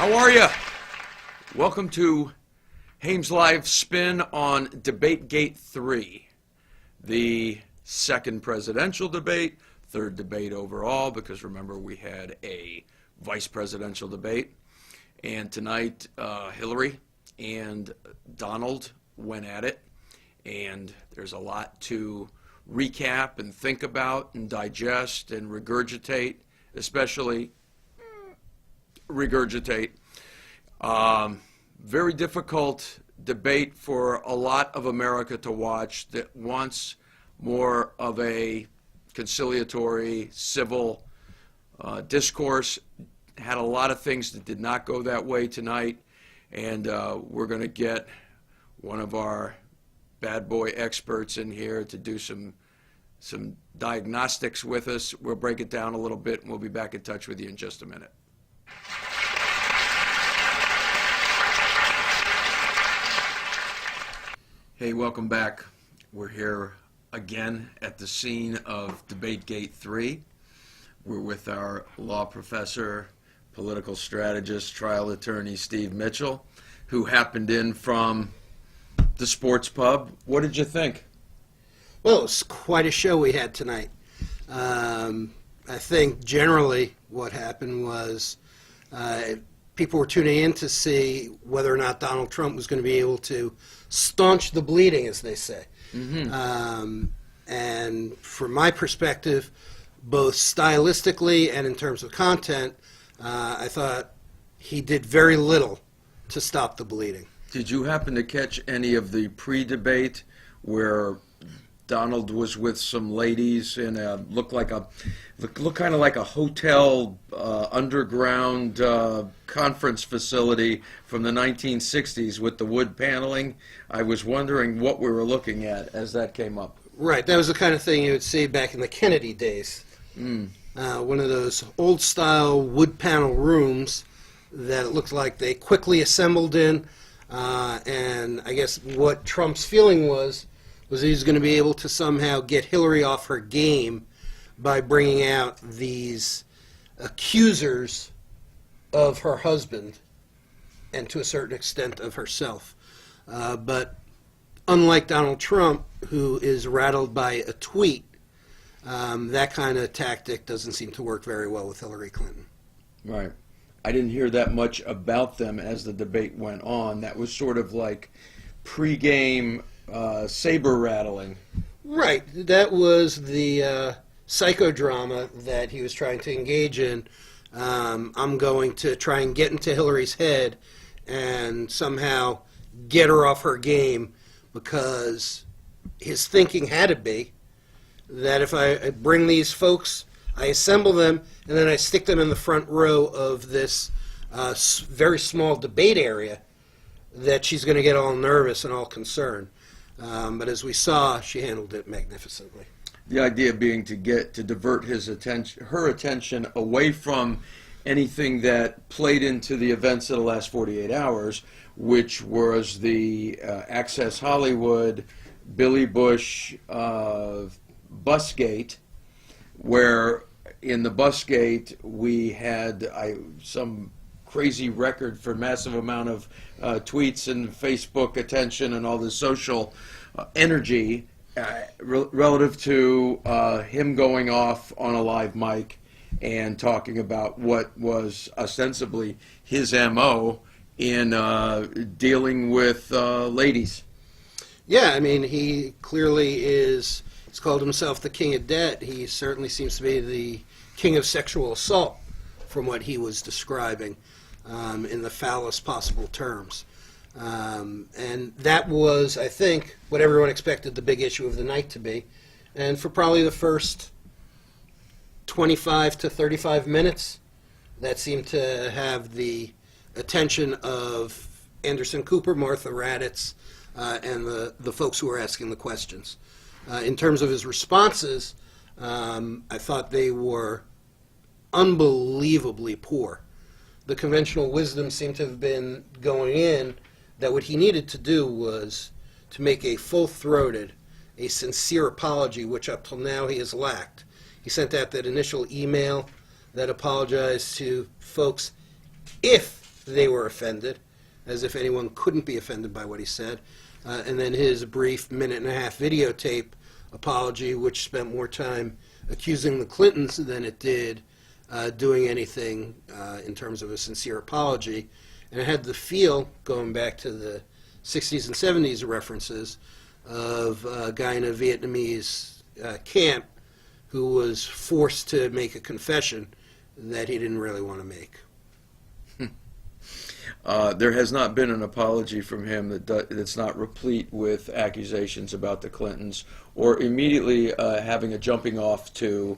How are you? Welcome to Haymes Live Spin on DebateGate 3, the second presidential debate, third debate overall, because remember we had a vice presidential debate. And tonight, Hillary and Donald went at it, and there's a lot to recap and think about and digest and regurgitate, especially regurgitate. Very difficult debate for a lot of America to watch that wants more of a conciliatory, civil discourse. Had a lot of things that did not go that way tonight, and we're going to get one of our bad boy experts in here to do some diagnostics with us. We'll break it down a little bit, and we'll be back in touch with you in just a minute. Hey, welcome back. We're here again at the scene of DebateGate 3. We're with our law professor, political strategist, trial attorney Steve Mitchell, who happened in from the sports pub. What did you think? Well, it's quite a show we had tonight. I think generally what happened was people were tuning in to see whether or not Donald Trump was going to be able to staunch the bleeding, as they say. Mm-hmm. And from my perspective, both stylistically and in terms of content, I thought he did very little to stop the bleeding. Did you happen to catch any of the pre-debate where Donald was with some ladies in a looked kind of like a hotel underground conference facility from the 1960s with the wood paneling? I was wondering what we were looking at as that came up. Right, that was the kind of thing you would see back in the Kennedy days. One of those old-style wood panel rooms that it looked like they quickly assembled in, and I guess what Trump's feeling was he was going to be able to somehow get Hillary off her game by bringing out these accusers of her husband and to a certain extent of herself. But unlike Donald Trump, who is rattled by a tweet, that kind of tactic doesn't seem to work very well with Hillary Clinton. Right. I didn't hear that much about them as the debate went on. That was sort of like pregame saber rattling. Right. That was the psychodrama that he was trying to engage in. I'm going to try and get into Hillary's head and somehow get her off her game, because his thinking had to be that if I bring these folks, I assemble them, and then I stick them in the front row of this very small debate area, that she's going to get all nervous and all concerned. But as we saw, she handled it magnificently. The idea being to divert her attention away from anything that played into the events of the last 48 hours, which was the Access Hollywood, Billy Bush busgate, where in the busgate we had some crazy record for massive amount of tweets and Facebook attention and all this social energy relative to him going off on a live mic and talking about what was ostensibly his MO in dealing with ladies. Yeah, I mean, he clearly he's called himself the king of debt. He certainly seems to be the king of sexual assault from what he was describing in the foulest possible terms. And that was, I think, what everyone expected the big issue of the night to be. And for probably the first 25 to 35 minutes, that seemed to have the attention of Anderson Cooper, Martha Raddatz, and the folks who were asking the questions. In terms of his responses, I thought they were unbelievably poor. The conventional wisdom seemed to have been going in that what he needed to do was to make a full-throated, a sincere apology, which up till now he has lacked. He sent out that initial email that apologized to folks if they were offended, as if anyone couldn't be offended by what he said. And then his brief minute-and-a-half videotape apology, which spent more time accusing the Clintons than it did doing anything in terms of a sincere apology. And it had the feel, going back to the 60s and 70s references, of a guy in a Vietnamese camp who was forced to make a confession that he didn't really want to make. There has not been an apology from him that's not replete with accusations about the Clintons, or immediately having a jumping off to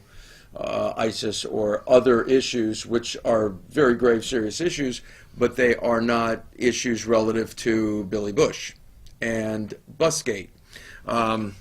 ISIS or other issues, which are very grave, serious issues, but they are not issues relative to Billy Bush and Busgate. I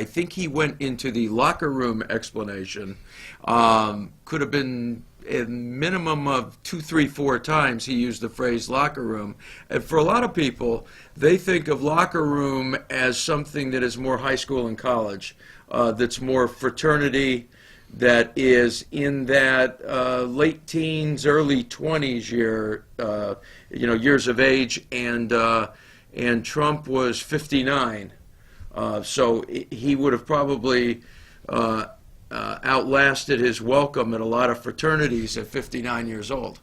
think he went into the locker room explanation. Could have been a minimum of 2, 3, 4 times he used the phrase locker room. And for a lot of people, they think of locker room as something that is more high school and college, that's more fraternity, that is in that late teens, early 20s years of age, and Trump was 59. So he would have probably outlasted his welcome at a lot of fraternities at 59 years old.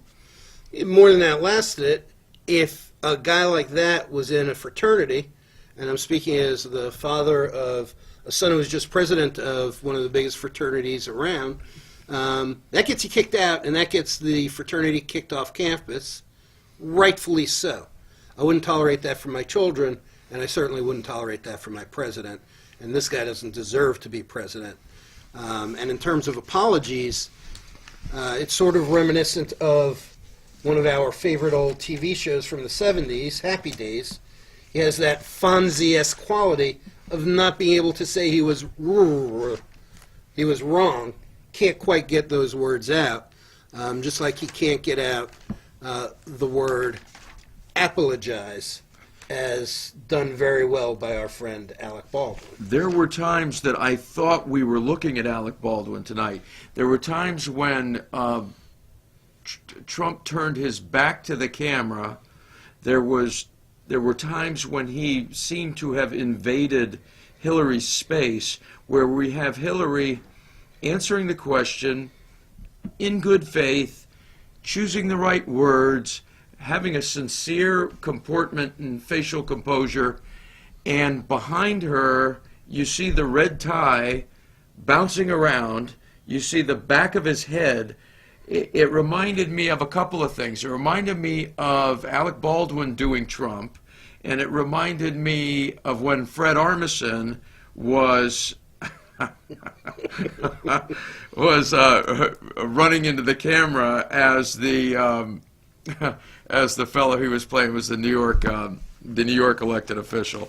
More than outlasted it, if a guy like that was in a fraternity, and I'm speaking as the father of a son who was just president of one of the biggest fraternities around, that gets you kicked out, and that gets the fraternity kicked off campus, rightfully so. I wouldn't tolerate that for my children, and I certainly wouldn't tolerate that for my president, and this guy doesn't deserve to be president. And in terms of apologies, it's sort of reminiscent of one of our favorite old TV shows from the 70s, Happy Days. He has that Fonzie-esque quality of not being able to say he was wrong, can't quite get those words out, just like he can't get out the word apologize, as done very well by our friend Alec Baldwin. There were times that I thought we were looking at Alec Baldwin tonight. There were times when Trump turned his back to the camera. There were times when he seemed to have invaded Hillary's space, where we have Hillary answering the question in good faith, choosing the right words, having a sincere comportment and facial composure, and behind her you see the red tie bouncing around, you see the back of his head. It reminded me of a couple of things. It reminded me of Alec Baldwin doing Trump, and it reminded me of when Fred Armisen was running into the camera as the as the fellow he was playing was the New York elected official,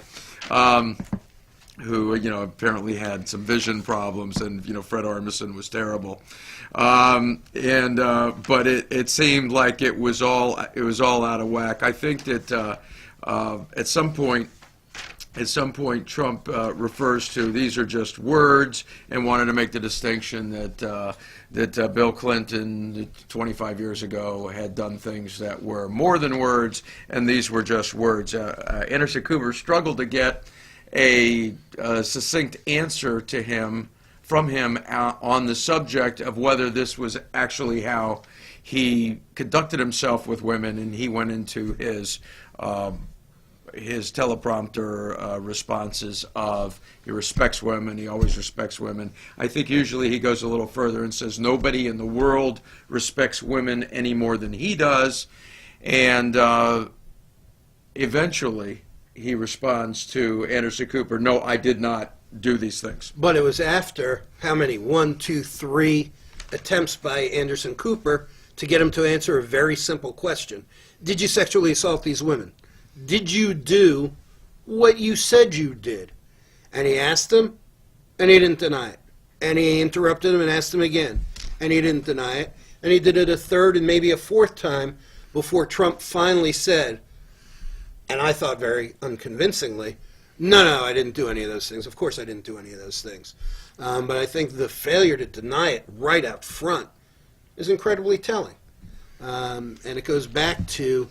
who apparently had some vision problems, and Fred Armisen was terrible, but it seemed like it was all out of whack. I think that at some point Trump refers to these are just words, and wanted to make the distinction that Bill Clinton 25 years ago had done things that were more than words, and these were just words. Anderson Cooper struggled to get a succinct answer from him on the subject of whether this was actually how he conducted himself with women, and he went into his teleprompter responses of he respects women, he always respects women. I think usually he goes a little further and says nobody in the world respects women any more than he does, and eventually he responds to Anderson Cooper, no, I did not do these things. But it was after, how many, 1, 2, 3 attempts by Anderson Cooper to get him to answer a very simple question. Did you sexually assault these women? Did you do what you said you did? And he asked him, and he didn't deny it. And he interrupted him and asked him again, and he didn't deny it. And he did it a third and maybe a fourth time before Trump finally said, and I thought very unconvincingly, no, I didn't do any of those things. Of course I didn't do any of those things. But I think the failure to deny it right out front is incredibly telling. And it goes back to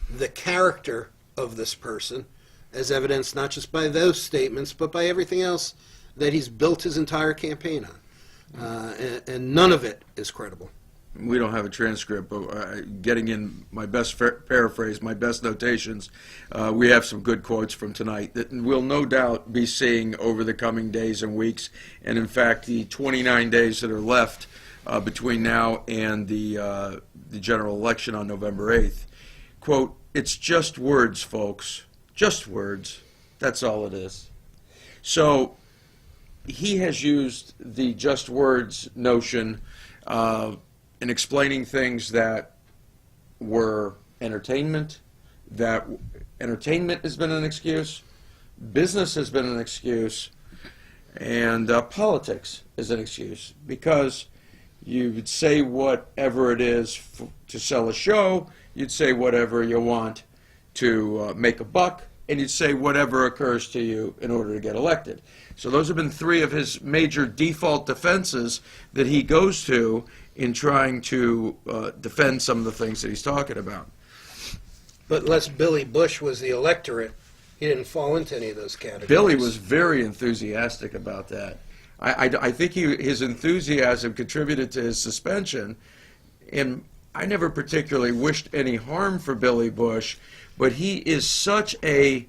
the character of this person, as evidenced not just by those statements, but by everything else that he's built his entire campaign on. And none of it is credible. We don't have a transcript, but getting in my best paraphrase, my best notations, we have some good quotes from tonight that we'll no doubt be seeing over the coming days and weeks, and in fact the 29 days that are left between now and the general election on November 8th. Quote, "It's just words, folks, just words. That's all it is." So he has used the just words notion in explaining things that were entertainment, that entertainment has been an excuse, business has been an excuse, and politics is an excuse, because you would say whatever it is to sell a show, you'd say whatever you want to make a buck, and you'd say whatever occurs to you in order to get elected. So those have been three of his major default defenses that he goes to in trying to defend some of the things that he's talking about. But unless Billy Bush was the electorate, he didn't fall into any of those categories. Billy was very enthusiastic about that. I think his enthusiasm contributed to his suspension, and I never particularly wished any harm for Billy Bush, but he is such a,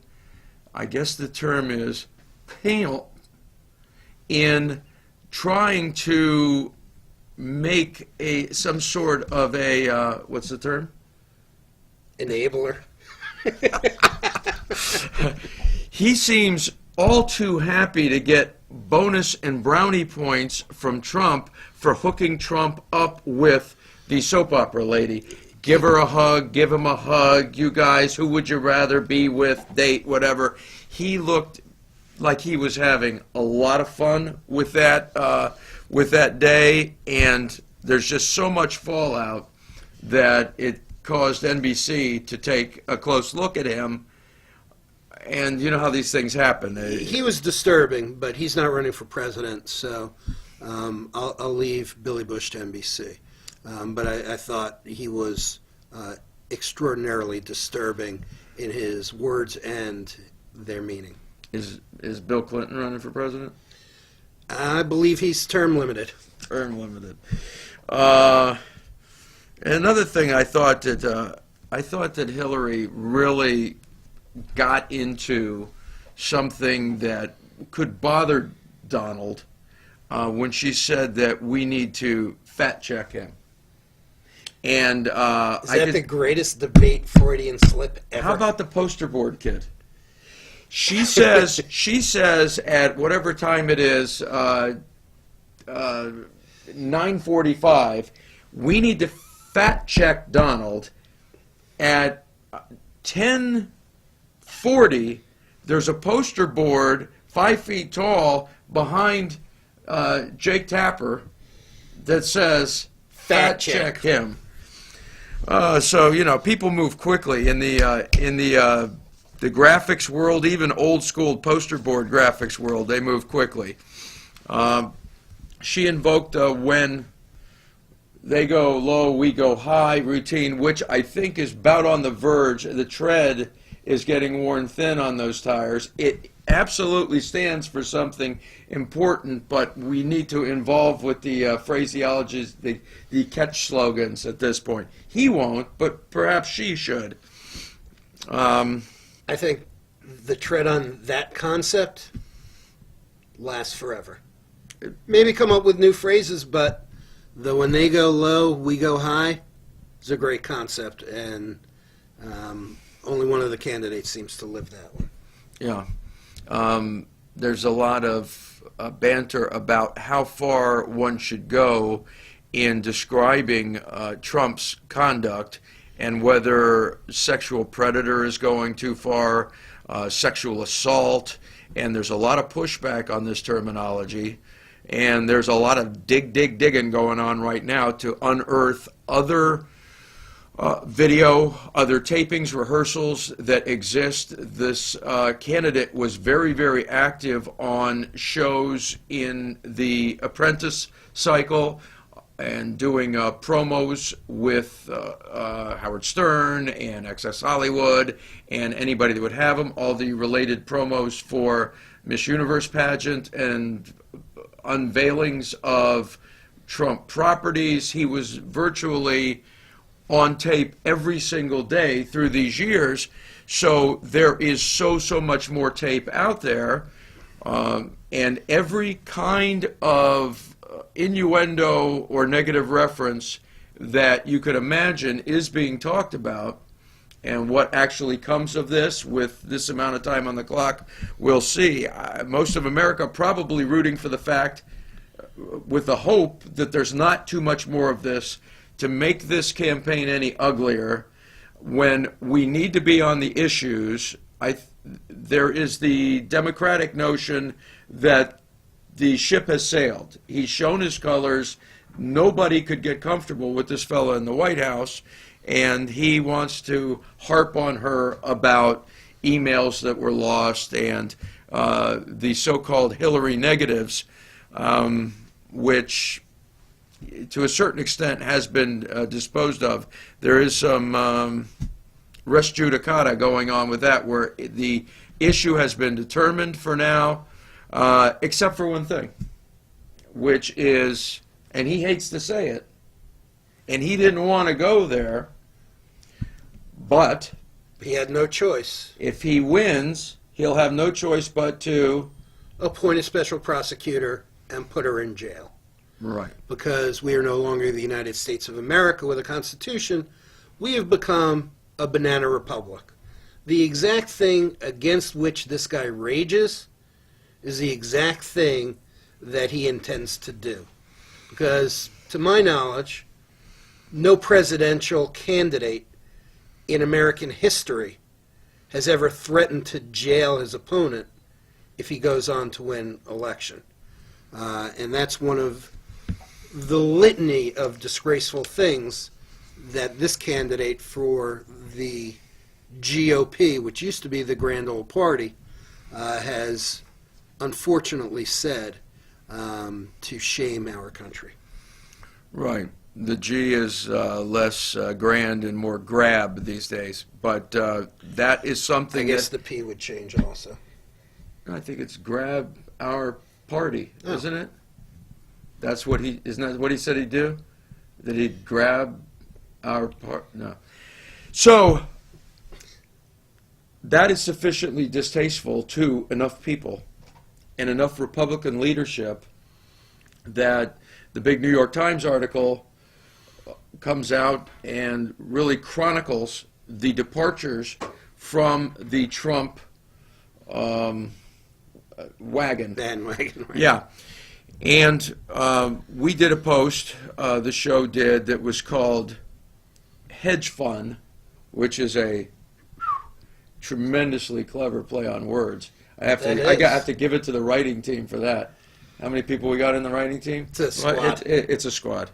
I guess the term is, penal in trying to make some sort of a, what's the term? Enabler. He seems all too happy to get bonus and brownie points from Trump for hooking Trump up with the soap opera lady. Give her a hug, give him a hug, you guys, who would you rather be with, date, whatever. He looked like he was having a lot of fun with that day, and there's just so much fallout that it caused NBC to take a close look at him. And you know how these things happen. He was disturbing, but he's not running for president, so I'll leave Billy Bush to NBC. But I thought he was extraordinarily disturbing in his words and their meaning. Is Bill Clinton running for president? I believe he's term limited. Term limited. Another thing I thought that Hillary really got into something that could bother Donald when she said that we need to fact check him. And is that the greatest debate Freudian slip ever? How about the poster board kid? She says at whatever time it is, 9:45, we need to fact check Donald. At 10:40, there's a poster board 5 feet tall behind Jake Tapper that says fact check him. So you know, people move quickly in the graphics world, even old school poster board graphics world. They move quickly. She invoked when they go low, we go high routine, which I think is about on the verge. The tread is getting worn thin on those tires. It absolutely stands for something important, but we need to involve with the phraseologies, the catch slogans at this point. He won't, but perhaps she should. I think the tread on that concept lasts forever. Maybe come up with new phrases, but the when they go low, we go high is a great concept, and only one of the candidates seems to live that one. Yeah. There's a lot of banter about how far one should go in describing Trump's conduct and whether sexual predator is going too far, sexual assault, and there's a lot of pushback on this terminology. And there's a lot of digging going on right now to unearth other video, other tapings, rehearsals that exist. This candidate was very, very active on shows in the Apprentice cycle, and doing promos with Howard Stern and Access Hollywood and anybody that would have them, all the related promos for Miss Universe pageant and unveilings of Trump properties. He was virtually on tape every single day through these years. So there is so much more tape out there. And every kind of innuendo or negative reference that you could imagine is being talked about. And what actually comes of this with this amount of time on the clock, we'll see. Most of America probably rooting for the fact, with the hope that there's not too much more of this to make this campaign any uglier. When we need to be on the issues, there is the Democratic notion that the ship has sailed. He's shown his colors. Nobody could get comfortable with this fellow in the White House, and he wants to harp on her about emails that were lost and the so-called Hillary negatives, which to a certain extent has been disposed of. There is some res judicata going on with that, where the issue has been determined for now, except for one thing, which is, and he hates to say it, and he didn't want to go there, but He had no choice. if he wins, he'll have no choice but to... Appoint a special prosecutor and put her in jail. Right. Because we are no longer the United States of America with a constitution. We have become a banana republic. The exact thing against which this guy rages is the exact thing that he intends to do. Because, to my knowledge, no presidential candidate in American history has ever threatened to jail his opponent if he goes on to win election. And that's one of the litany of disgraceful things that this candidate for the GOP, which used to be the Grand Old Party, has unfortunately said to shame our country. Right. The G is less grand and more grab these days, but that is I something guess that the P would change also. I think it's grab our party, Oh. isn't it? That's what isn't that what he said he'd do? That he'd grab our part? No. So that is sufficiently distasteful to enough people and enough Republican leadership that the big New York Times article comes out and really chronicles the departures from the Trump wagon. Bandwagon. Right? Yeah. And we did a post, the show did, that was called Hedge Fund, which is a tremendously clever play on words. I have to give it to the writing team for that. How many people we got in the writing team? It's a squad. Well, it's a squad.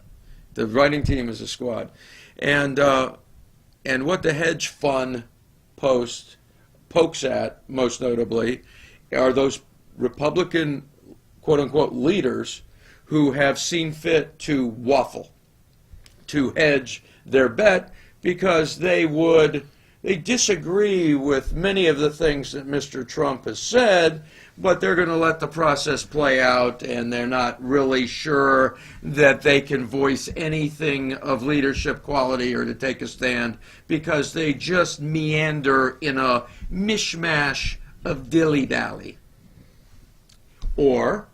The writing team is a squad. And what the Hedge Fund post pokes at, most notably, are those Republican quote-unquote leaders who have seen fit to waffle, to hedge their bet, because they disagree with many of the things that Mr. Trump has said, but they're going to let the process play out, and they're not really sure that they can voice anything of leadership quality or to take a stand, because they just meander in a mishmash of dilly-dally. Or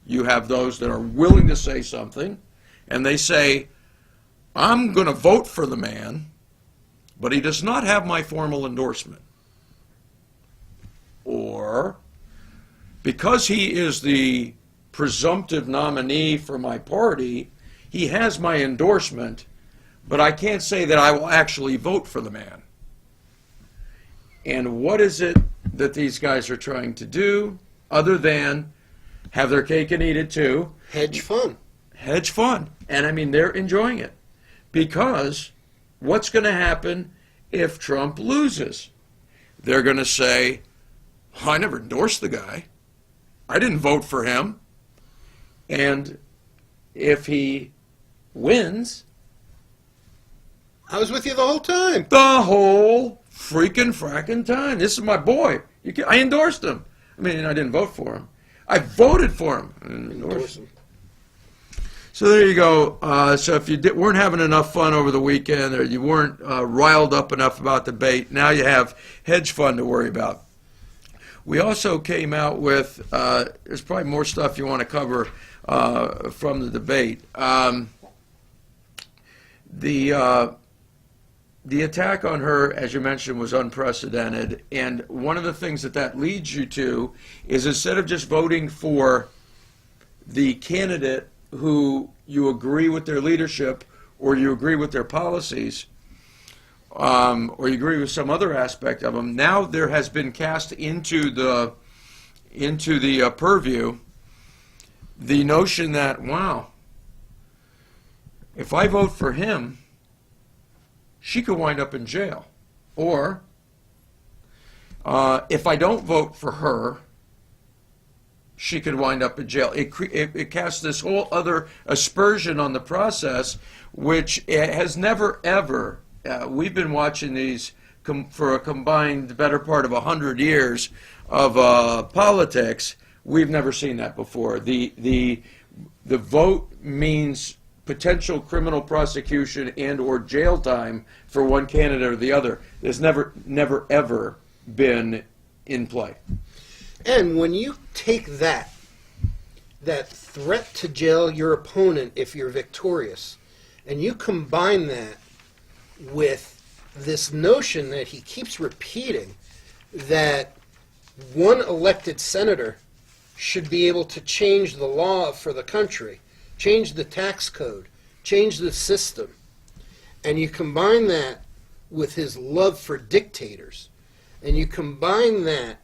you have those that are willing to say something, and they say, I'm going to vote for the man, but he does not have my formal endorsement. Or, because he is the presumptive nominee for my party, he has my endorsement, but I can't say that I will actually vote for the man. And what is it that these guys are trying to do, other than have their cake and eat it too? Hedge fund. Hedge fund. And I mean, they're enjoying it. Because what's going to happen if Trump loses? They're going to say, I never endorsed the guy. I didn't vote for him. And if he wins. I was with you the whole time. The whole freaking fracking time. This is my boy. I endorsed him. I mean, I didn't vote for him. I voted for him. I didn't endorse him. So there you go. So if you weren't having enough fun over the weekend, or you weren't riled up enough about the debate, now you have hedge fund to worry about. We also came out with, there's probably more stuff you want to cover from the debate. The attack on her, as you mentioned, was unprecedented. And one of the things that leads you to is, instead of just voting for the candidate who you agree with their leadership, or you agree with their policies, or you agree with some other aspect of them, now there has been cast into the purview the notion that, wow, if I vote for him, she could wind up in jail. Or if I don't vote for her, she could wind up in jail. It casts this whole other aspersion on the process, which has never, ever, we've been watching these for a combined better part of 100 years of politics. We've never seen that before. The vote means potential criminal prosecution and or jail time for one candidate or the other. There's never ever been in play. And when you take that threat to jail your opponent if you're victorious, and you combine that with this notion that he keeps repeating, that one elected senator should be able to change the law for the country, change the tax code, change the system, and you combine that with his love for dictators, and you combine that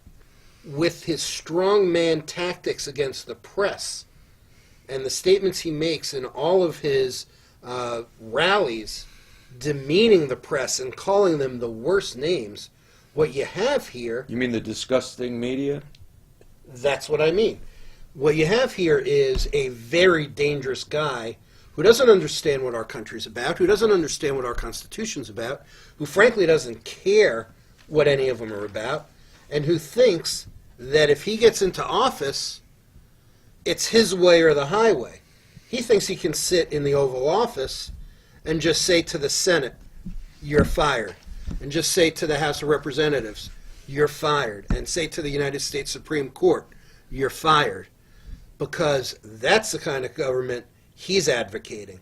with his strongman tactics against the press, and the statements he makes in all of his rallies demeaning the press and calling them the worst names, what you have here... You mean the disgusting media? That's what I mean. What you have here is a very dangerous guy who doesn't understand what our country's about, who doesn't understand what our Constitution's about, who frankly doesn't care what any of them are about, and who thinks that if he gets into office, it's his way or the highway. He thinks he can sit in the Oval Office and just say to the Senate, you're fired, and just say to the House of Representatives, you're fired, and say to the United States Supreme Court, you're fired, because that's the kind of government he's advocating.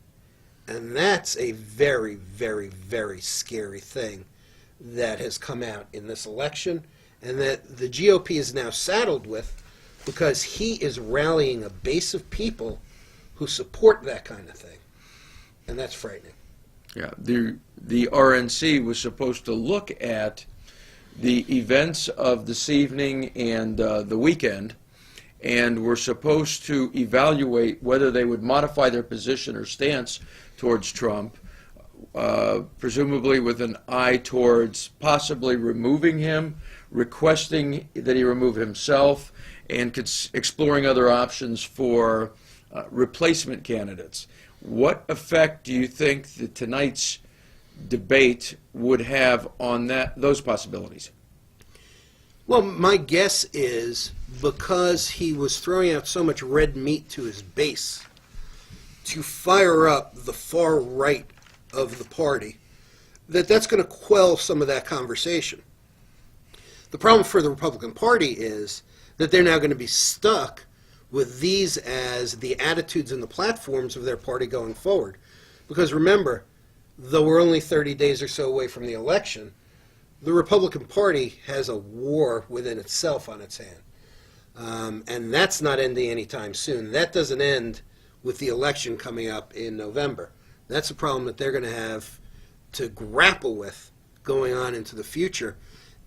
And that's a very, very, very scary thing that has come out in this election, and that the GOP is now saddled with, because he is rallying a base of people who support that kind of thing. And that's frightening. Yeah, the RNC was supposed to look at the events of this evening and the weekend, and were supposed to evaluate whether they would modify their position or stance towards Trump, presumably with an eye towards possibly removing him, requesting that he remove himself, and exploring other options for replacement candidates. What effect do you think that tonight's debate would have on those possibilities? Well, my guess is, because he was throwing out so much red meat to his base to fire up the far right of the party, that's going to quell some of that conversation. The problem for the Republican Party is that they're now going to be stuck with these as the attitudes and the platforms of their party going forward. Because remember, though we're only 30 days or so away from the election, the Republican Party has a war within itself on its hand. And that's not ending anytime soon. That doesn't end with the election coming up in November. That's a problem that they're going to have to grapple with going on into the future.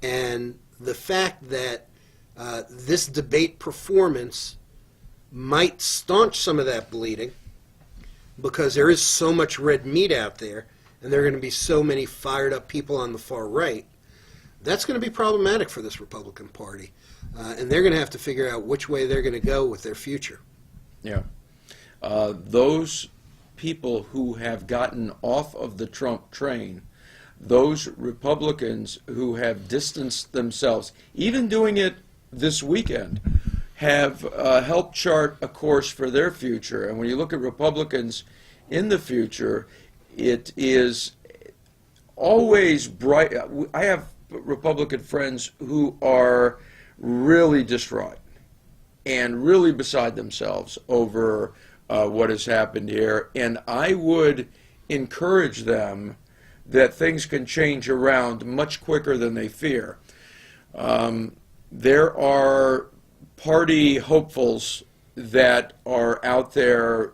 And the fact that this debate performance might staunch some of that bleeding, because there is so much red meat out there, and there are going to be so many fired up people on the far right, that's going to be problematic for this Republican Party. And they're going to have to figure out which way they're going to go with their future. Yeah. Those people who have gotten off of the Trump train, those Republicans who have distanced themselves, even doing it this weekend, have helped chart a course for their future. And when you look at Republicans in the future, it is always bright. I have Republican friends who are really distraught and really beside themselves over what has happened here. And I would encourage them that things can change around much quicker than they fear. There are party hopefuls that are out there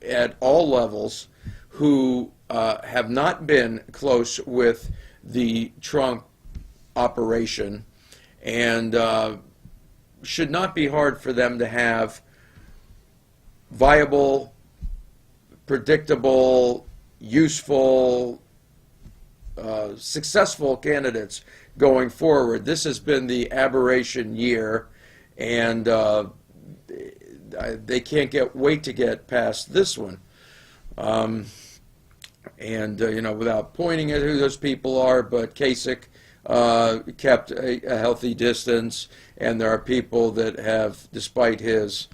at all levels who have not been close with the Trump operation, and should not be hard for them to have viable, predictable, useful, successful candidates going forward. This has been the aberration year, and they can't wait to get past this one. Without pointing at who those people are, but Kasich kept a healthy distance, and there are people that have, despite his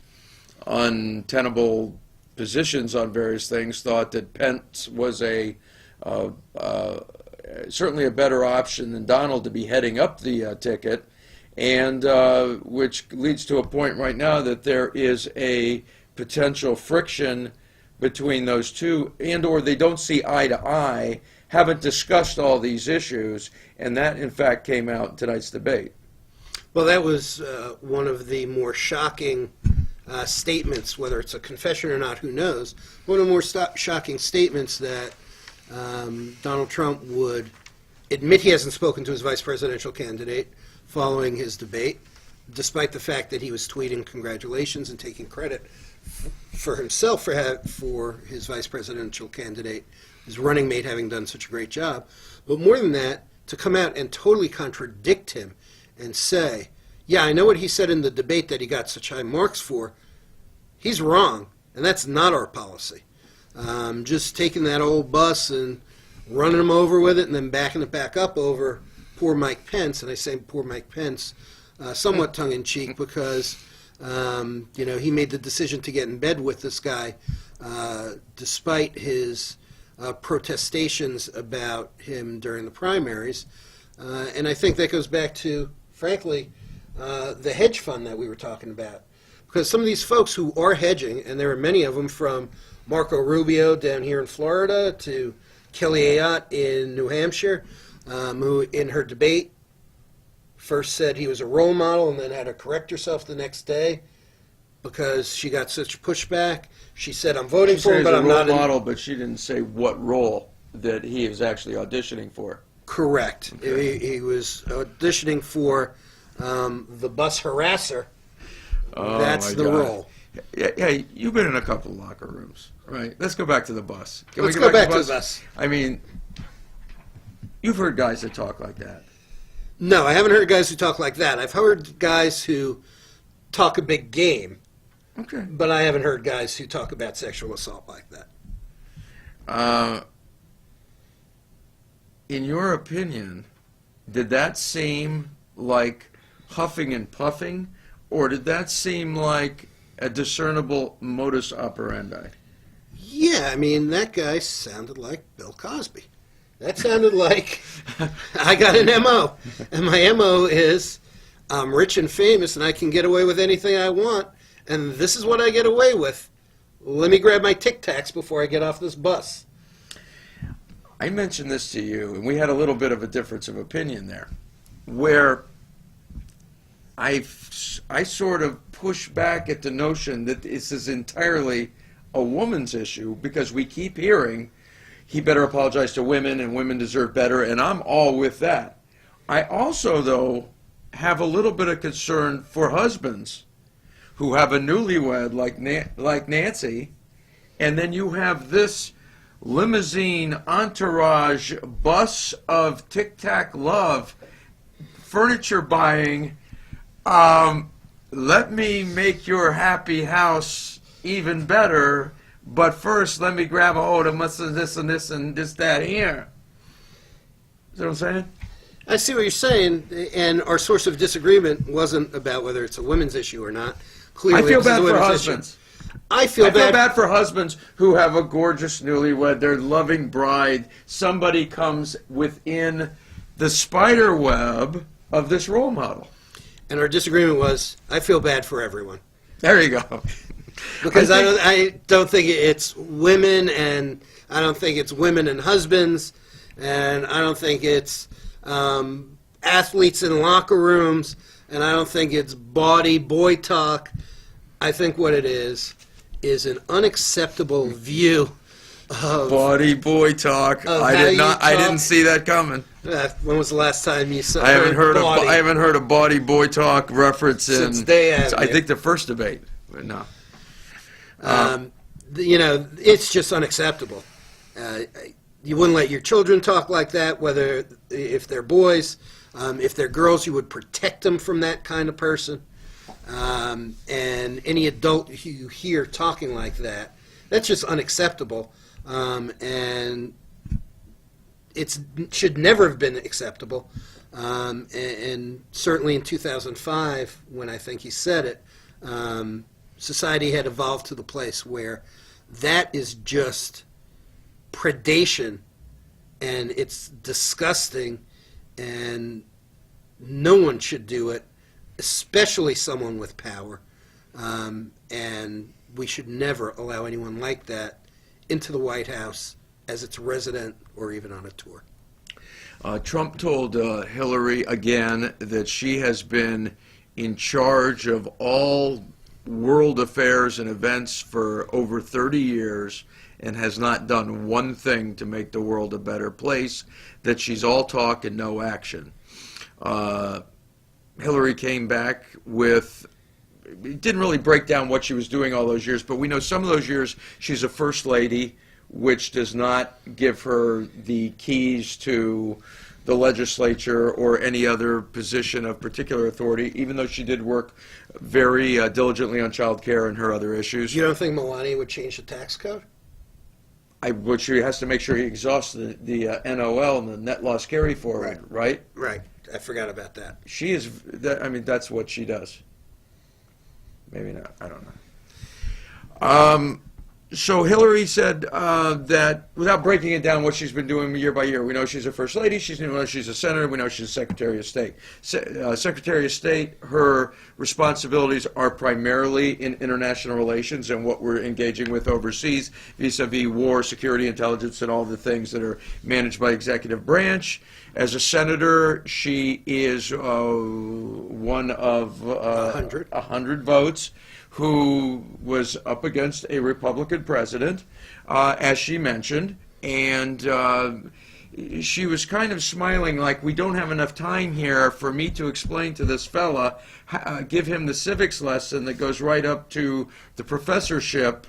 untenable positions on various things, thought that Pence was certainly a better option than Donald to be heading up the ticket, and which leads to a point right now that there is a potential friction between those two, and or they don't see eye to eye, haven't discussed all these issues, and that in fact came out in tonight's debate. Well, that was one of the more shocking statements, whether it's a confession or not, who knows, one of the more shocking statements that Donald Trump would admit he hasn't spoken to his vice presidential candidate following his debate, despite the fact that he was tweeting congratulations and taking credit for himself for his vice presidential candidate, his running mate, having done such a great job. But more than that, to come out and totally contradict him and say, yeah, I know what he said in the debate that he got such high marks for. He's wrong, and that's not our policy. Just taking that old bus and running him over with it and then backing it back up over poor Mike Pence. And I say poor Mike Pence somewhat tongue-in-cheek because, he made the decision to get in bed with this guy despite his protestations about him during the primaries. And I think that goes back to, frankly, the hedge fund that we were talking about. Because some of these folks who are hedging, and there are many of them, from Marco Rubio down here in Florida to Kelly Ayotte in New Hampshire, who in her debate first said he was a role model and then had to correct herself the next day because she got such pushback. She said, I'm voting for him, but I'm not a role model, but she didn't say what role that he was actually auditioning for. Correct. Okay. He was auditioning for the bus harasser. Oh, that's the God. role. Yeah, you've been in a couple of locker rooms, right? Let's go back to the bus. Let's go back to the bus. I mean, you've heard guys that talk like that. No, I haven't heard guys who talk like that. I've heard guys who talk a big game. Okay. But I haven't heard guys who talk about sexual assault like that. In your opinion, did that seem like huffing and puffing, or did that seem like a discernible modus operandi? Yeah, I mean, that guy sounded like Bill Cosby. That sounded like I got an M.O., and my M.O. is I'm rich and famous and I can get away with anything I want, and this is what I get away with. Let me grab my Tic Tacs before I get off this bus. I mentioned this to you, and we had a little bit of a difference of opinion there, where I sort of push back at the notion that this is entirely a woman's issue, because we keep hearing he better apologize to women and women deserve better, and I'm all with that. I also, though, have a little bit of concern for husbands who have a newlywed like Nancy, and then you have this limousine entourage bus of Tic Tac love, furniture buying. Let me make your happy house even better but first let me grab a hold of this and this and this, that here. Is that what I'm saying? I see what you're saying, and our source of disagreement wasn't about whether it's a women's issue or not. Clearly, I feel this is a bad for women's husbands. issue. I feel bad. For husbands who have a gorgeous newlywed, their loving bride. Somebody comes within the spider web of this role model. And our disagreement was, I feel bad for everyone. There you go. Because I don't think it's women, and I don't think it's women and husbands, and I don't think it's athletes in locker rooms, and I don't think it's bawdy boy talk. I think what it is an unacceptable view of bawdy boy talk. I didn't see that coming. When was the last time you saw? I haven't heard a bawdy boy talk reference Since Day Avenue. I think the first debate. But no. It's just unacceptable. You wouldn't let your children talk like that, whether if they're boys. If they're girls, you would protect them from that kind of person. And any adult who you hear talking like that, that's just unacceptable. And it should never have been acceptable. And certainly in 2005, when I think he said it, society had evolved to the place where that is just predation, and it's disgusting, and no one should do it, especially someone with power. And we should never allow anyone like that into the White House as its resident or even on a tour. Trump told Hillary again that she has been in charge of all world affairs and events for over 30 years and has not done one thing to make the world a better place, that she's all talk and no action. Hillary came back with, it didn't really break down what she was doing all those years, but we know some of those years she's a first lady, which does not give her the keys to the legislature or any other position of particular authority, even though she did work very diligently on child care and her other issues. You don't think Melania would change the tax code? But she has to make sure he exhausts the NOL and the net loss carry forward, right? Right. I forgot about that. She is, that's what she does. Maybe not. I don't know. So Hillary said that, without breaking it down what she's been doing year by year, we know she's a first lady, we know she's a senator, we know she's a secretary of state. Secretary of State, her responsibilities are primarily in international relations and what we're engaging with overseas, vis-a-vis war, security, intelligence, and all the things that are managed by executive branch. As a senator, she is one of 100 votes, who was up against a Republican president, as she mentioned, and she was kind of smiling like, we don't have enough time here for me to explain to this fella, give him the civics lesson that goes right up to the professorship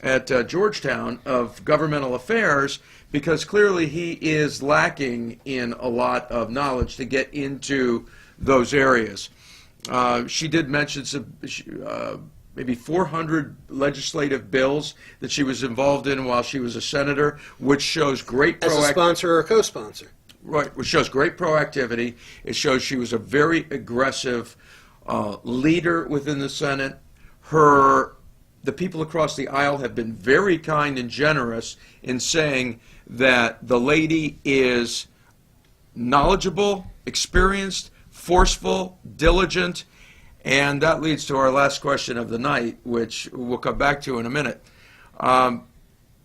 at Georgetown of governmental affairs, because clearly he is lacking in a lot of knowledge to get into those areas. She did mention some, maybe 400 legislative bills that she was involved in while she was a senator, which shows great as a sponsor or a co-sponsor. Right, which shows great proactivity. It shows she was a very aggressive leader within the Senate. The people across the aisle have been very kind and generous in saying that the lady is knowledgeable, experienced, forceful, diligent, and that leads to our last question of the night, which we'll come back to in a minute. And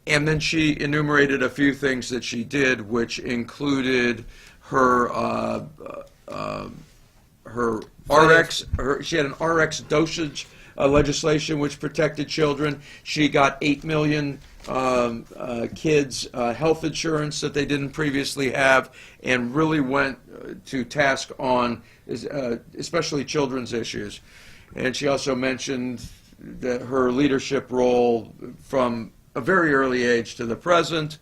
then she enumerated a few things that she did, which included her she had an RX dosage legislation which protected children. She got 8 million kids health insurance that they didn't previously have, and really went to task on especially children's issues. And she also mentioned that her leadership role from a very early age to the present,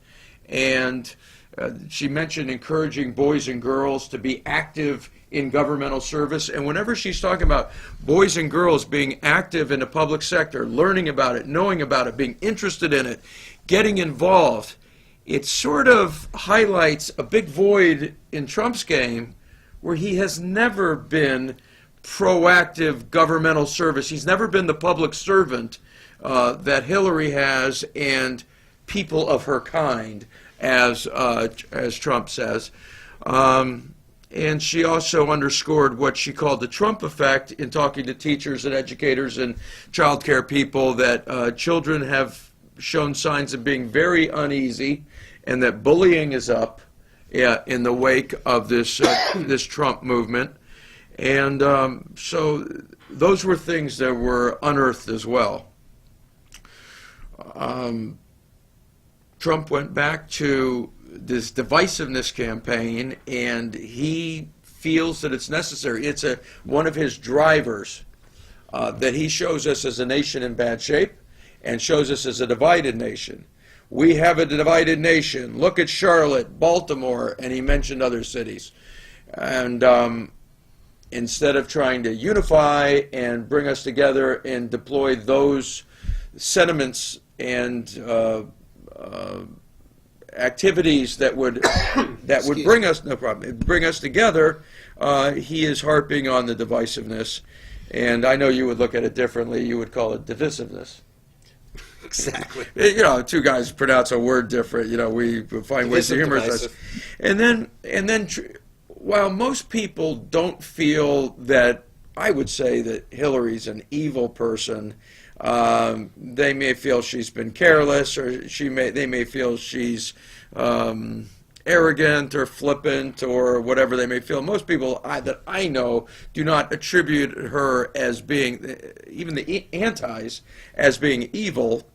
and She mentioned encouraging boys and girls to be active in governmental service. And whenever she's talking about boys and girls being active in the public sector, learning about it, knowing about it, being interested in it, getting involved, it sort of highlights a big void in Trump's game where he has never been proactive governmental service. He's never been the public servant that Hillary has and people of her kind, as Trump says. And she also underscored what she called the Trump effect in talking to teachers and educators and child care people, that children have shown signs of being very uneasy and that bullying is up in the wake of this this Trump movement. And so those were things that were unearthed as well. Trump went back to this divisiveness campaign, and he feels that it's necessary. It's one of his drivers that he shows us as a nation in bad shape and shows us as a divided nation. We have a divided nation. Look at Charlotte, Baltimore, and he mentioned other cities. And instead of trying to unify and bring us together and deploy those sentiments and activities that would bring us bring us together, he is harping on the divisiveness. And I know you would look at it differently. You would call it divisiveness. Exactly. You know, two guys pronounce a word different. You know, we find ways to humor us. And then, while most people don't feel that, I would say that Hillary's an evil person. They may feel she's been careless, or they may feel she's arrogant or flippant or whatever they may feel. Most people that I know do not attribute her as being, even the antis, as being evil.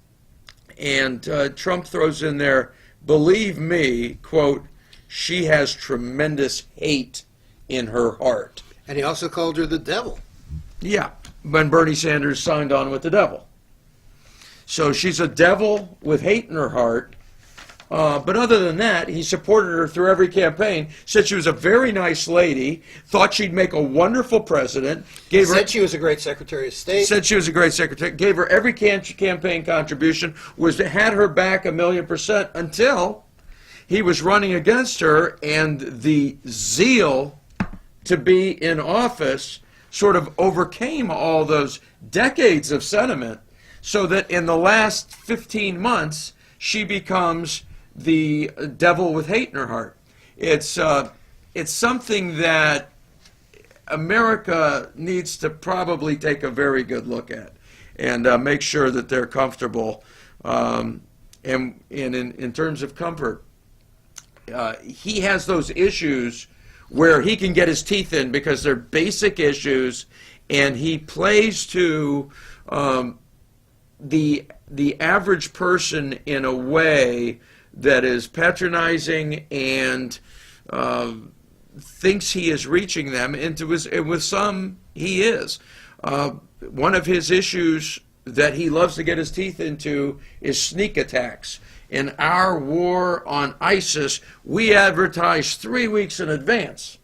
And Trump throws in there, believe me, quote, she has tremendous hate in her heart. And he also called her the devil. Yeah, when Bernie Sanders signed on with the devil. So she's a devil with hate in her heart. But other than that, he supported her through every campaign, said she was a very nice lady, thought she'd make a wonderful president, said she was a great Secretary of State. Said she was a great secretary, gave her every campaign contribution, had her back 1,000,000% until he was running against her, and the zeal to be in office sort of overcame all those decades of sentiment, so that in the last 15 months, she becomes the devil with hate in her heart. It's something that America needs to probably take a very good look at and make sure that they're comfortable. And in terms of comfort, he has those issues where he can get his teeth in because they're basic issues, and he plays to the average person in a way that is patronizing and thinks he is reaching them. And with some, he is. One of his issues that he loves to get his teeth into is sneak attacks. In our war on ISIS, we advertise 3 weeks in advance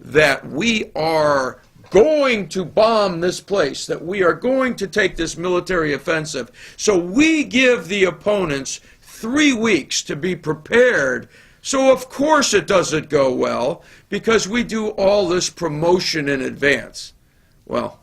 that we are going to bomb this place, that we are going to take this military offensive. So we give the opponents 3 weeks to be prepared. So of course it doesn't go well, because we do all this promotion in advance. Well,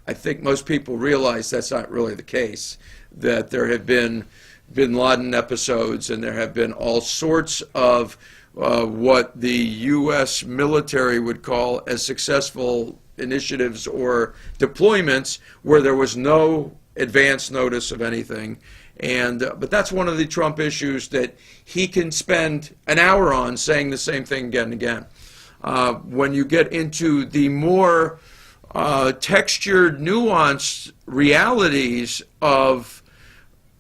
I think most people realize that's not really the case, that there have been Bin Laden episodes, and there have been all sorts of what the U.S. military would call as successful initiatives or deployments where there was no advance notice of anything. And but that's one of the Trump issues that he can spend an hour on saying the same thing again and again. When you get into the more textured, nuanced realities of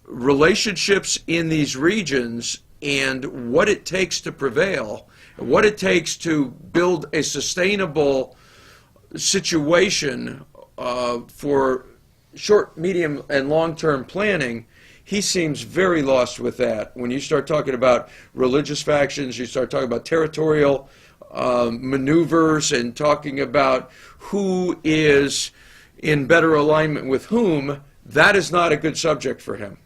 relationships in these regions and what it takes to prevail, what it takes to build a sustainable situation for short, medium, and long-term planning, he seems very lost with that. When you start talking about religious factions, you start talking about territorial maneuvers and talking about who is in better alignment with whom, that is not a good subject for him.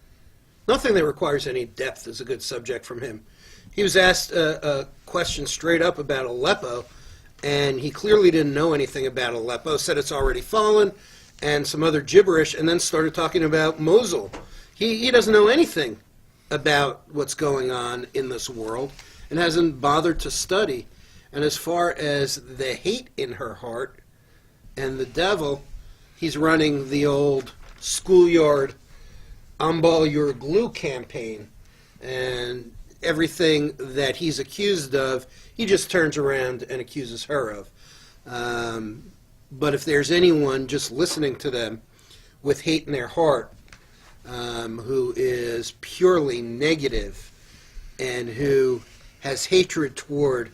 Nothing that requires any depth is a good subject from him. He was asked a question straight up about Aleppo, and he clearly didn't know anything about Aleppo, said it's already fallen, and some other gibberish, and then started talking about Mosul. He doesn't know anything about what's going on in this world and hasn't bothered to study. And as far as the hate in her heart and the devil, he's running the old schoolyard "I'm your glue" campaign, and everything that he's accused of, he just turns around and accuses her of. But if there's anyone just listening to them with hate in their heart, who is purely negative and who has hatred toward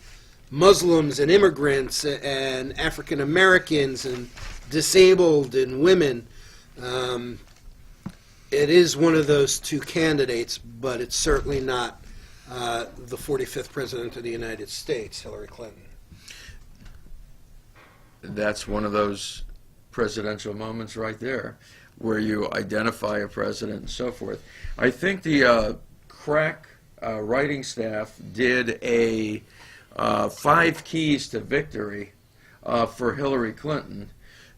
Muslims and immigrants and African Americans and disabled and women, it is one of those two candidates, but it's certainly not the 45th President of the United States, Hillary Clinton. That's one of those presidential moments right there where you identify a president and so forth. I think the crack writing staff did a 5 keys to victory for Hillary Clinton,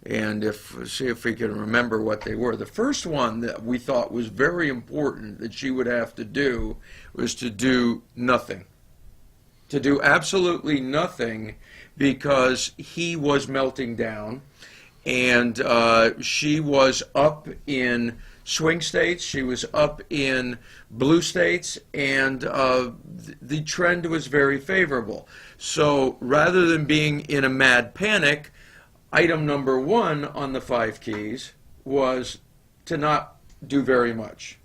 and see if we can remember what they were. The first one that we thought was very important that she would have to do was to do nothing. To do absolutely nothing, because he was melting down, and she was up in swing states, she was up in blue states, and the trend was very favorable. So rather than being in a mad panic, item number 1 on the 5 keys was to not do very much.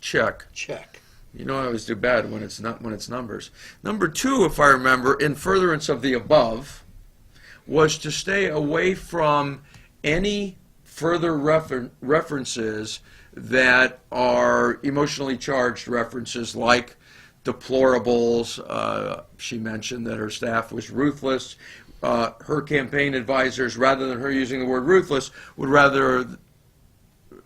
Check. Check. You know I always do bad when it's not, when it's numbers. Number 2, if I remember, in furtherance of the above, was to stay away from any further references that are emotionally charged references like deplorables. She mentioned that her staff was ruthless. Her campaign advisors, rather than her using the word ruthless, would rather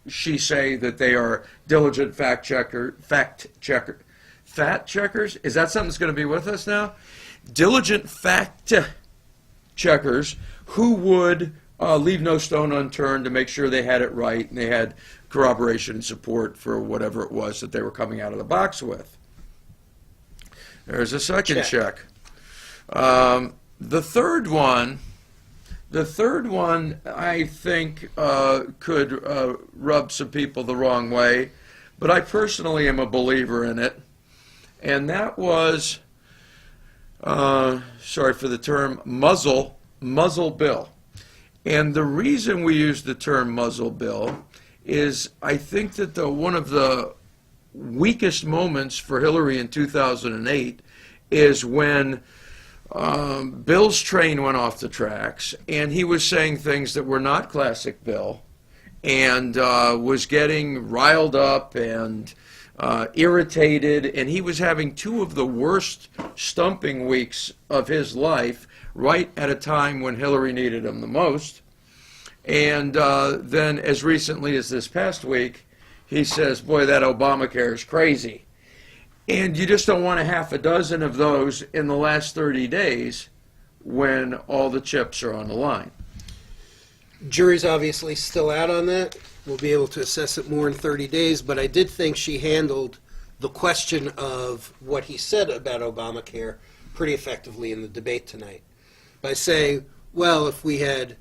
she say that they are diligent fact checkers. Is that something that's going to be with us now? Diligent fact checkers who would leave no stone unturned to make sure they had it right and they had corroboration and support for whatever it was that they were coming out of the box with. There's a second check. The third one I think could rub some people the wrong way, but I personally am a believer in it, and that was, sorry for the term, muzzle bill. And the reason we use the term muzzle bill is I think that one of the weakest moments for Hillary in 2008 is when Bill's train went off the tracks, and he was saying things that were not classic Bill, and was getting riled up and irritated, and he was having 2 of the worst stumping weeks of his life right at a time when Hillary needed him the most. And then as recently as this past week, he says, boy, that Obamacare is crazy. And you just don't want a half a dozen of those in the last 30 days when all the chips are on the line. Jury's obviously still out on that. We'll be able to assess it more in 30 days, but I did think she handled the question of what he said about Obamacare pretty effectively in the debate tonight by saying, well, if we had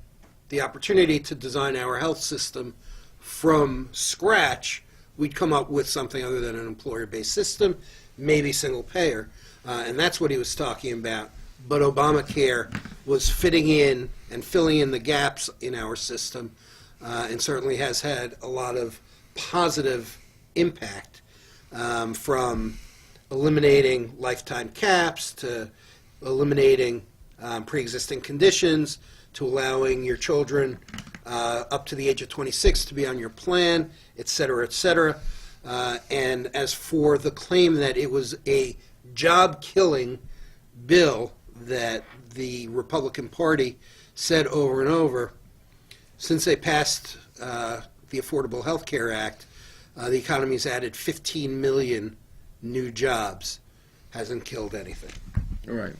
the opportunity to design our health system from scratch, we'd come up with something other than an employer-based system, maybe single payer. And that's what he was talking about. But Obamacare was fitting in and filling in the gaps in our system, and certainly has had a lot of positive impact, from eliminating lifetime caps to eliminating pre-existing conditions to allowing your children up to the age of 26 to be on your plan, et cetera, et cetera. And as for the claim that it was a job-killing bill that the Republican Party said over and over, since they passed the Affordable Health Care Act, the economy's added 15 million new jobs. Hasn't killed anything. Right.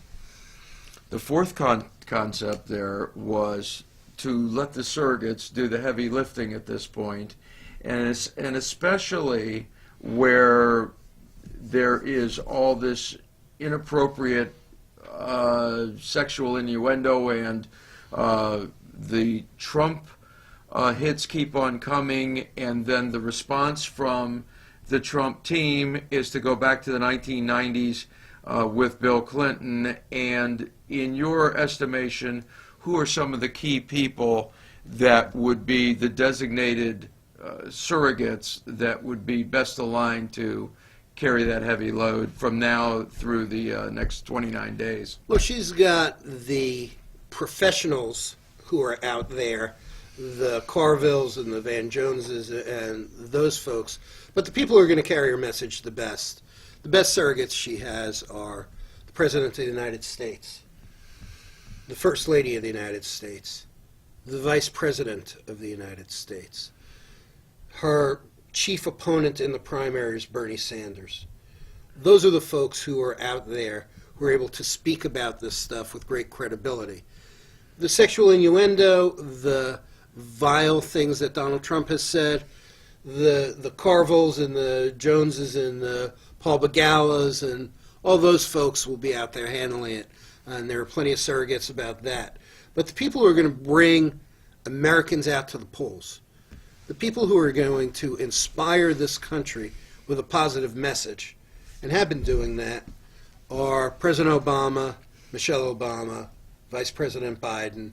The fourth concept there was to let the surrogates do the heavy lifting at this point, and especially where there is all this inappropriate sexual innuendo and the Trump hits keep on coming, and then the response from the Trump team is to go back to the 1990s with Bill Clinton. And in your estimation, who are some of the key people that would be the designated surrogates that would be best aligned to carry that heavy load from now through the next 29 days? Well, she's got the professionals who are out there, the Carvilles and the Van Joneses and those folks. But the people who are going to carry her message the best surrogates she has are the President of the United States, the First Lady of the United States, the Vice President of the United States. Her chief opponent in the primary is Bernie Sanders. Those are the folks who are out there who are able to speak about this stuff with great credibility. The sexual innuendo, the vile things that Donald Trump has said, the Carvilles and the Joneses and the Paul Begalas and all those folks will be out there handling it. And there are plenty of surrogates about that. But the people who are going to bring Americans out to the polls, the people who are going to inspire this country with a positive message, and have been doing that, are President Obama, Michelle Obama, Vice President Biden,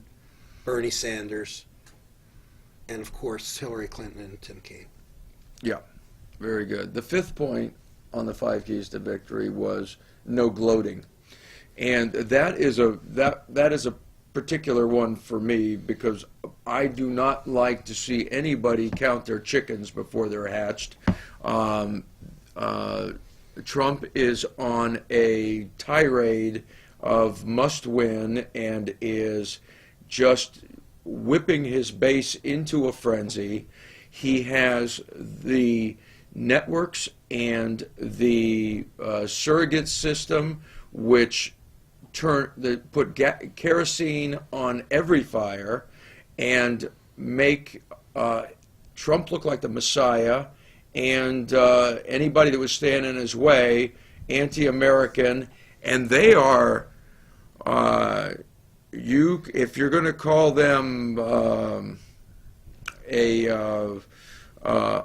Bernie Sanders, and of course Hillary Clinton and Tim Kaine. Yeah, very good. The fifth point on the 5 keys to victory was no gloating. And that is a particular one for me, because I do not like to see anybody count their chickens before they're hatched. Trump is on a tirade of must win and is just whipping his base into a frenzy. He has the networks and the surrogate system, which put kerosene on every fire and make Trump look like the Messiah, and anybody that was standing in his way anti-American. And they are, if you're going to call them a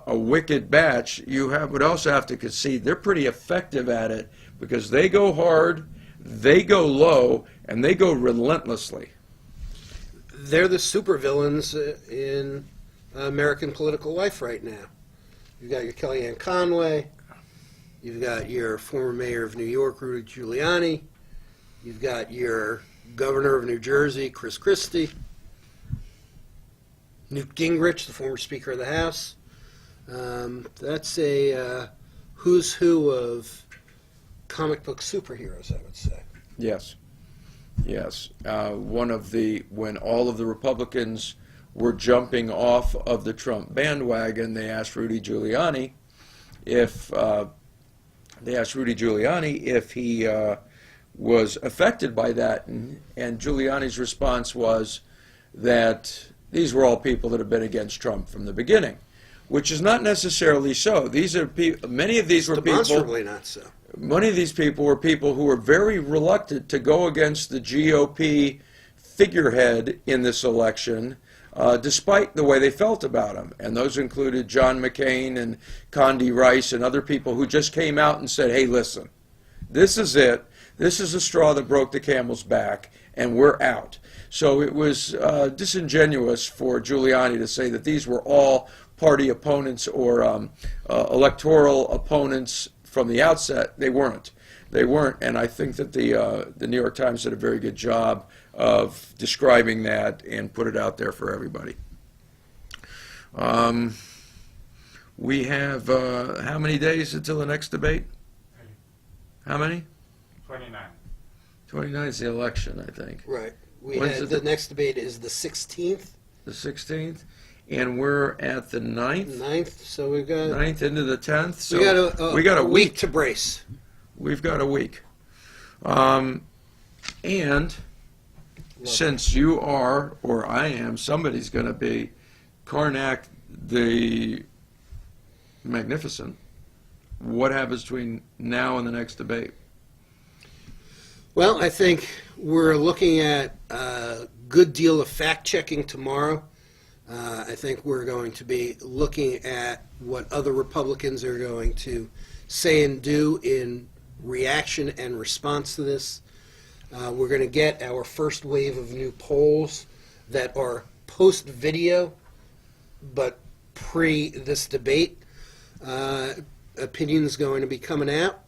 wicked batch, would also have to concede they're pretty effective at it, because they go hard, they go low, and they go relentlessly. They're the supervillains in American political life right now. You've got your Kellyanne Conway, you've got your former mayor of New York, Rudy Giuliani, you've got your governor of New Jersey, Chris Christie, Newt Gingrich, the former Speaker of the House. That's a who's who of comic book superheroes, I would say. Yes. When all of the Republicans were jumping off of the Trump bandwagon, they asked Rudy Giuliani if he was affected by that, and Giuliani's response was that these were all people that have been against Trump from the beginning, which is not necessarily so. Many of these were people. Demonstrably not so. Many of these people were people who were very reluctant to go against the GOP figurehead in this election, despite the way they felt about him. And those included John McCain and Condi Rice and other people who just came out and said, hey, listen, this is it. This is the straw that broke the camel's back, and we're out. So it was disingenuous for Giuliani to say that these were all party opponents or electoral opponents from the outset. They weren't. And I think that the New York Times did a very good job of describing that and put it out there for everybody. We have, how many days until the next debate? How many? 29. 29 is the election, I think. Right. When's The next debate is the 16th, The 16th? And we're at the 9th? 9th, so we've got 9th into the 10th? So we got a week. week to brace. We've got a week. And since you are, or I am, somebody's going to be Karnak the Magnificent, what happens between now and the next debate? Well, I think we're looking at a good deal of fact-checking tomorrow. I think we're going to be looking at what other Republicans are going to say and do in reaction and response to this. We're going to get our first wave of new polls that are post-video, but pre this debate. Opinions going to be coming out,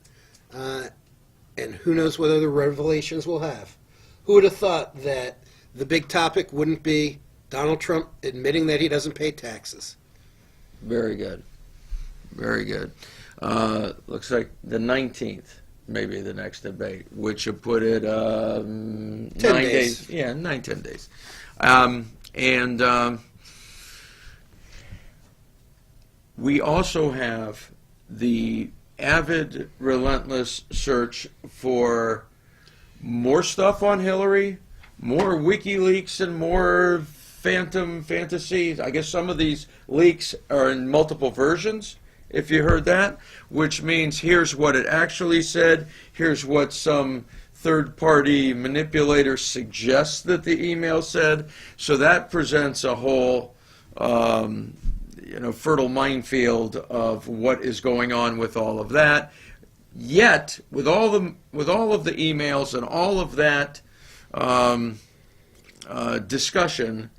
and who knows what other revelations we'll have. Who would have thought that the big topic wouldn't be Donald Trump admitting that he doesn't pay taxes? Very good. Very good. Looks like the 19th, maybe the next debate, which would put it 9 days. Yeah, 10 days. We also have the avid, relentless search for more stuff on Hillary, more WikiLeaks, and more phantom fantasies. I guess some of these leaks are in multiple versions, if you heard that, which means here's what it actually said, here's what some third-party manipulator suggests that the email said. So that presents a whole fertile minefield of what is going on with all of that. Yet, with all of the emails and all of that discussion,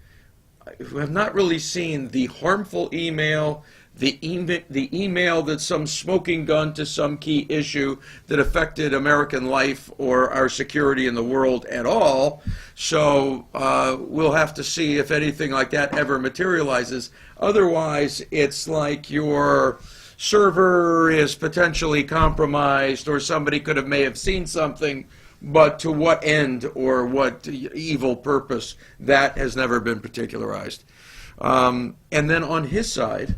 we have not really seen the harmful email, the email that's some smoking gun to some key issue that affected American life or our security in the world at all. So we'll have to see if anything like that ever materializes. Otherwise, it's like your server is potentially compromised, or somebody may have seen something, but to what end or what evil purpose, that has never been particularized. And then on his side,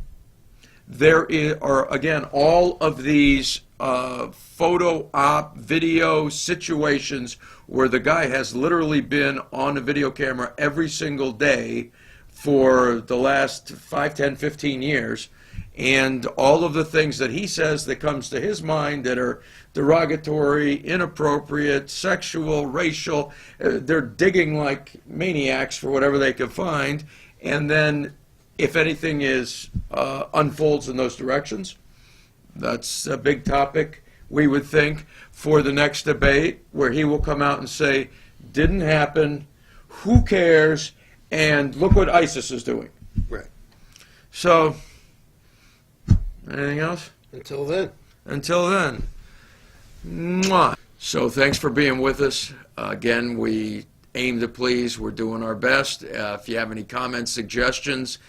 there are, again, all of these photo op video situations where the guy has literally been on a video camera every single day for the last 5, 10, 15 years. And all of the things that he says that comes to his mind that are derogatory, inappropriate, sexual, racial, they're digging like maniacs for whatever they can find. And then if anything unfolds in those directions, that's a big topic, we would think, for the next debate, where he will come out and say, didn't happen, who cares, and look what ISIS is doing. Right. So, anything else? Until then. Until then. Mwah. So thanks for being with us. Again, we aim to please. We're doing our best. If you have any comments, suggestions,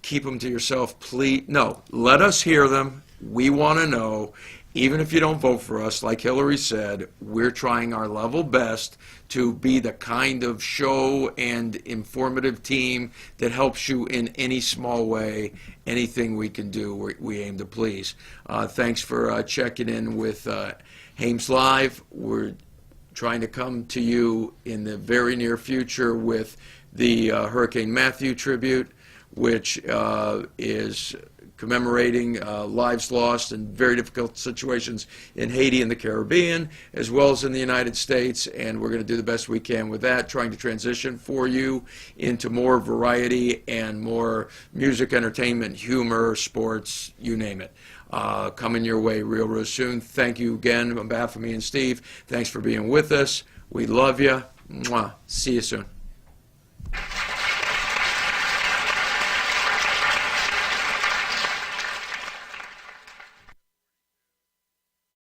keep them to yourself, please. No, let us hear them. We want to know. Even if you don't vote for us, like Hillary said, we're trying our level best to be the kind of show and informative team that helps you in any small way. Anything we can do, we aim to please. Thanks for checking in with Haymes Live. We're trying to come to you in the very near future with the Hurricane Matthew tribute, which is commemorating lives lost in very difficult situations in Haiti and the Caribbean, as well as in the United States, and we're going to do the best we can with that, trying to transition for you into more variety and more music, entertainment, humor, sports, you name it. Coming your way real soon. Thank you again on behalf of me and Steve. Thanks for being with us. We love you. Mwah. See you soon.